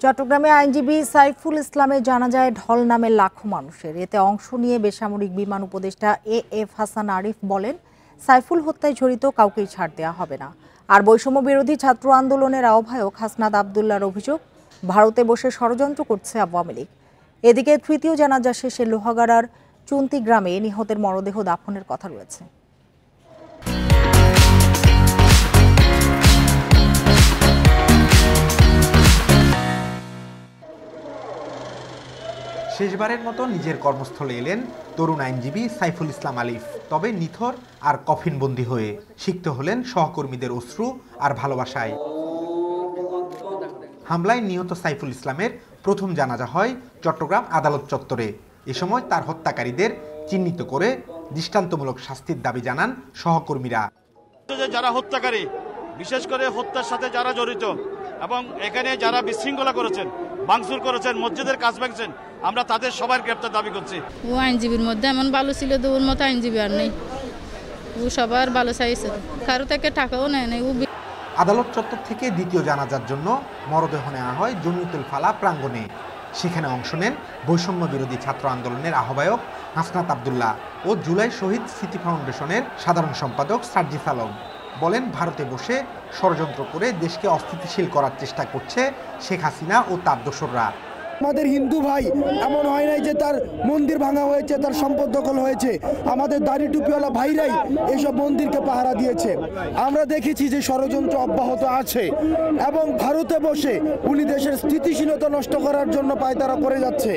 চট্টগ্রামে আইনজীবী সাইফুল ইসলামের জানাজায় ঢল নামে লাখো মানুষের। এতে অংশ নিয়ে বেসামরিক বিমান উপদেষ্টা এএফ হাসান আরিফ বলেন, সাইফুল হত্যায় জড়িত কাউকেই ছাড় দেওয়া হবে না। আর বৈষম্য বিরোধী ছাত্র আন্দোলনের আহ্বায়ক হাসনাত আবদুল্লাহর অভিযোগ, ভারতে বসে ষড়যন্ত্র করছে আওয়ামী লীগ। এদিকে তৃতীয় জানাজা শেষে লোহাগাড়ার চুন্তি গ্রামে নিহতের মরদেহ দাফনের কথা রয়েছে। শেষবারের মতো নিজের কর্মস্থলে এলেন তরুণ আইনজীবী সাইফুল ইসলাম আলিফ। তবে নিথর আর কফিনবন্দি হয়ে সিক্ত হলেন সহকর্মীদের অশ্রু আর ভালোবাসায়। হামলায় নিহত সাইফুল ইসলামের প্রথম জানাজা হয় চট্টগ্রাম আদালত চত্বরে। এ সময় তার হত্যাকারীদের চিহ্নিত করে দৃষ্টান্তমূলক শাস্তির দাবি জানান সহকর্মীরা। যারা হত্যাকারী, বিশেষ করে হত্যার সাথে যারা জড়িত এবং এখানে যারা বিশৃঙ্খলা করেছেন, ভাঙচুর করেছেন, মসজিদের কাজ ভাঙছেন, আমরা তাদের সবার গ্রেপ্তার দাবি করছি। ও আইনজীবীর মধ্যে এমন ভালো ছিল তো ওর মতো আইনজীবী আর নেই। ও সবার ভালো চাইছে, কারো থেকে টাকাও নেয় নাই। আদালত চত্বর থেকে দ্বিতীয় জানাজার জন্য মরদেহ নেওয়া হয় জমিয়তুল ফালাহ প্রাঙ্গণে। সেখানে অংশ নেন বৈষম্য বিরোধী ছাত্র আন্দোলনের আহ্বায়ক হাসনাত আবদুল্লাহ ও জুলাই শহীদ স্মৃতি ফাউন্ডেশনের সাধারণ সম্পাদক সার্জিস আলম। বলেন, ভারতে বসে ষড়যন্ত্র করে দেশকে অস্থিতিশীল করার চেষ্টা করছে শেখ হাসিনা ও তার দোসররা। আমাদের হিন্দু ভাই এমন হয় নাই যে তার মন্দির ভাঙা হয়েছে, তার সম্পদ দখল হয়েছে। আমাদের দাড়ি টুপিওয়ালা ভাইরাই এসব মন্দিরকে পাহারা দিয়েছে। আমরা দেখেছি যে ষড়যন্ত্র অব্যাহত আছে এবং ভারতে বসে উনি দেশের স্থিতিশীলতা নষ্ট করার জন্য পায়তারা করে যাচ্ছে।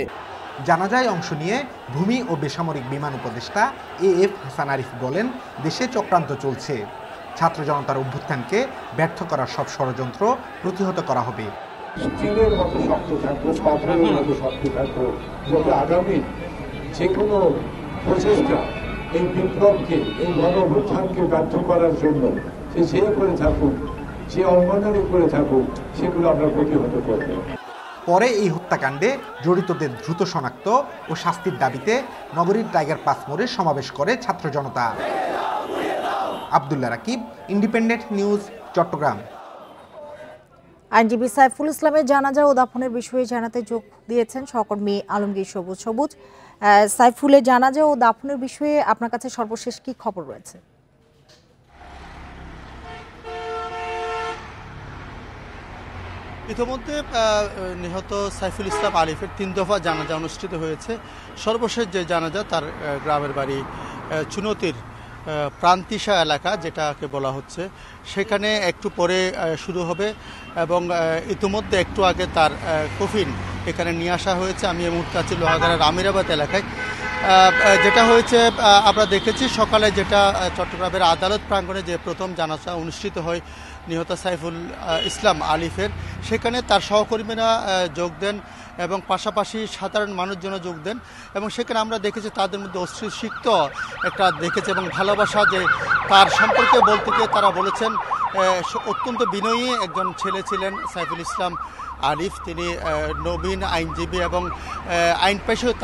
জানাজায় অংশ নিয়ে ভূমি ও বেসামরিক বিমান উপদেষ্টা এএফ হাসান আরিফ বলেন, দেশে চক্রান্ত চলছে। ছাত্র জনতার অভ্যুত্থানকে ব্যর্থ করার সব ষড়যন্ত্র প্রতিহত করা হবে। স্টিলের মতো শক্ত থাকবো, পাথরের মতো শক্ত থাকবো, যাতে আগামী যে কোনো প্রচেষ্টা এই বিপ্লবকে, এই গণ অভ্যুত্থানকে ব্যর্থ করার জন্য যে করে থাকুক, যে অঙ্গনারী করে থাকুক, সেগুলো আমরা প্রতিহত করব। পরে এই হত্যাকাণ্ডে জড়িতদের দ্রুত শনাক্ত ও শাস্তির দাবিতে নগরীর টাইগার পাস মোড়ে সমাবেশ করে ছাত্র জনতা। Abdullah Rakib, independent news, Chattogram. আইনজীবী সাইফুল ইসলামের জানাজা ও দাফনের বিষয়ে জানাতে যোগ দিয়েছেন সহকর্মী আলমগীর সবুজ। সাইফুলের জানাজা ও দাফনের বিষয়ে আপনার কাছে সর্বশেষ কি খবর রয়েছে? ইতিমধ্যে নিহত সাইফুল ইসলাম আলিফের 3 দফা জানাজা অনুষ্ঠিত হয়েছে। সর্বশেষ যে জানাজা তার গ্রামের বাড়ি চুনতির প্রান্তিশা এলাকা যেটাকে বলা হচ্ছে, সেখানে একটু পরে শুরু হবে এবং ইতিমধ্যে একটু আগে তার কফিন এখানে নিয়ে আসা হয়েছে। আমি এই মুহূর্তে আছি লোহাগাড়ার আমিরাবাদ এলাকায়। যেটা হয়েছে আমরা দেখেছি সকালে, যেটা চট্টগ্রামের আদালত প্রাঙ্গণে যে প্রথম জানাজা অনুষ্ঠিত হয় নিহত সাইফুল ইসলাম আলিফের, সেখানে তার সহকর্মীরা যোগ দেন এবং পাশাপাশি সাধারণ মানুষজন যোগ দেন এবং সেখানে আমরা দেখেছি তাদের মধ্যে অশ্রুসিক্ত একটা দেখেছি এবং ভালোবাসা যে তার সম্পর্কে বলতে গিয়ে তারা বলেছেন অত্যন্ত বিনয়ী একজন ছেলে ছিলেন সাইফুল ইসলাম আলিফ। তিনি নবীন আইনজীবী এবং আইন পেশায়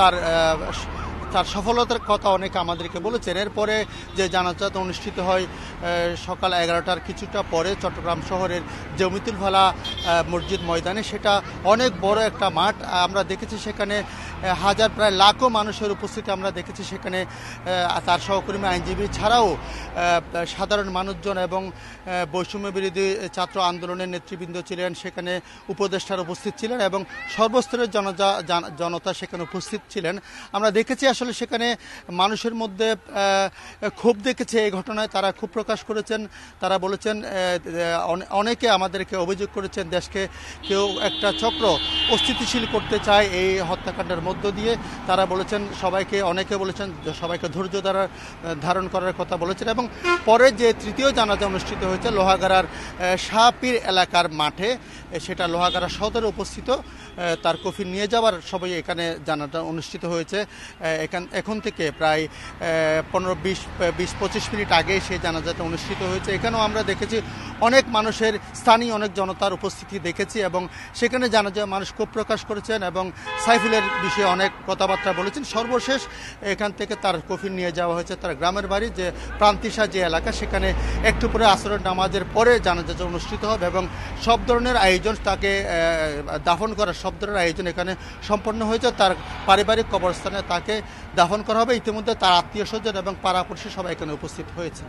তার সফলতার কথা অনেকে আমাদেরকে বলেছেন। এরপরে যে জানাজা অনুষ্ঠিত হয় সকাল 11টার কিছুটা পরে চট্টগ্রাম শহরের জমিতুল ফালাহ মসজিদ ময়দানে, সেটা অনেক বড় একটা মাঠ। আমরা দেখেছি সেখানে হাজার প্রায় লাখো মানুষের উপস্থিতি আমরা দেখেছি। সেখানে তার সহকর্মী আইনজীবী ছাড়াও সাধারণ মানুষজন এবং বৈষম্য বিরোধী ছাত্র আন্দোলনের নেতৃবৃন্দ ছিলেন, সেখানে উপদেষ্টার উপস্থিত ছিলেন এবং সর্বস্তরের জনতা সেখানে উপস্থিত ছিলেন। আমরা দেখেছি আসলে সেখানে মানুষের মধ্যে ক্ষোভ দেখেছে এই ঘটনায়, তারা ক্ষোভ প্রকাশ করেছেন। তারা বলেছেন, অনেকে আমাদেরকে অভিযোগ করেছেন দেশকে কেউ একটা চক্র অস্থিতিশীল করতে চায় এই হত্যাকাণ্ডের মধ্য দিয়ে। তারা বলেছেন অনেকে বলেছেন সবাইকে ধৈর্য ধারণ করার কথা বলেছেন। এবং পরে যে তৃতীয় জানাজা অনুষ্ঠিত হয়েছে লোহাগাড়ার শাহপীর এলাকার মাঠে, সেটা লোহাগাড়া সদরে উপস্থিত, তার কফিন নিয়ে যাওয়ার সবাই এখানে জানাজা অনুষ্ঠিত হয়েছে। এখন থেকে প্রায় 15-20-25 মিনিট আগে সেই জানাজাটা অনুষ্ঠিত হয়েছে। এখানেও আমরা দেখেছি অনেক মানুষের স্থানীয় অনেক জনতার উপস্থিতি দেখেছি এবং সেখানে জানাজা মানুষ ক্ষোভ প্রকাশ করেছেন এবং সাইফুলের বিষয়ে অনেক কথাবার্তা বলেছেন। সর্বশেষ এখান থেকে তার কফিন নিয়ে যাওয়া হয়েছে তার গ্রামের বাড়ি, যে প্রান্তিশা যে এলাকা, সেখানে একটু পরে আসরের নামাজের পরে জানাজা অনুষ্ঠিত হবে এবং সব ধরনের আয়োজন, তাকে দাফন করার সব ধরনের আয়োজন এখানে সম্পন্ন হয়েছে। তার পারিবারিক কবরস্থানে তাকে দাফন করা হবে। ইতিমধ্যে তার আত্মীয় স্বজন এবং পাড়াপড়শি সবাই এখানে উপস্থিত হয়েছে।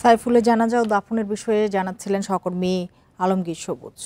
সাইফুলের জানাজা ও দাফনের বিষয়ে জানাচ্ছিলেন সহকর্মী আলমগীর সবুজ।